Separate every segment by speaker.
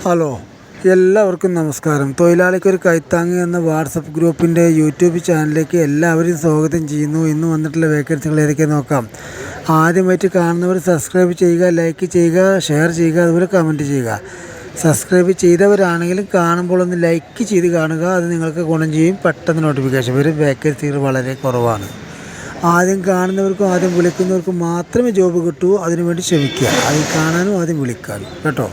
Speaker 1: Hello, എല്ലാവർക്കും നമസ്കാരം. തൊഴിലാളിക്കൊരു കൈത്താങ്ങ് എന്ന വാട്സപ്പ് ഗ്രൂപ്പിൻ്റെ യൂട്യൂബ് ചാനലിലേക്ക് എല്ലാവരും സ്വാഗതം ചെയ്യുന്നു. ഇന്ന് വന്നിട്ടുള്ള വേക്കൻസികൾ ഏതൊക്കെയാണ് നോക്കാം. ആദ്യമായിട്ട് കാണുന്നവർ സബ്സ്ക്രൈബ് ചെയ്യുക, ലൈക്ക് ചെയ്യുക, ഷെയർ ചെയ്യുക, അതുപോലെ കമൻറ്റ് ചെയ്യുക. സബ്സ്ക്രൈബ് ചെയ്തവരാണെങ്കിലും കാണുമ്പോൾ ഒന്ന് ലൈക്ക് ചെയ്ത് കാണുക, അത് നിങ്ങൾക്ക് ഗുണം ചെയ്യും. പെട്ടെന്ന് നോട്ടിഫിക്കേഷൻ വരും. വേക്കൻസികൾ വളരെ കുറവാണ്. ആദ്യം കാണുന്നവർക്കും ആദ്യം വിളിക്കുന്നവർക്കും മാത്രമേ ജോബ് കിട്ടൂ. അതിനുവേണ്ടി ശ്രമിക്കുക. ആദ്യം കാണാനും ആദ്യം വിളിക്കാനും കേട്ടോ.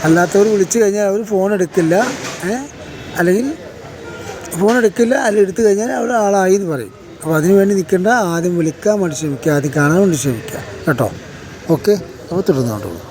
Speaker 1: അല്ലാത്തവർ വിളിച്ചു കഴിഞ്ഞാൽ അവർ ഫോൺ എടുക്കില്ല, അല്ലെങ്കിൽ എടുത്തു കഴിഞ്ഞാൽ അവർ ആളായി എന്ന് പറയും. അപ്പോൾ അതിന് വേണ്ടി നിൽക്കേണ്ട, ആദ്യം വിളിക്കാൻ വേണ്ടി ശ്രമിക്കുക, ആദ്യം കാണാൻ വേണ്ടി ശ്രമിക്കുക കേട്ടോ. ഓക്കെ, അപ്പോൾ തുടർന്നുകൊണ്ടുള്ളൂ.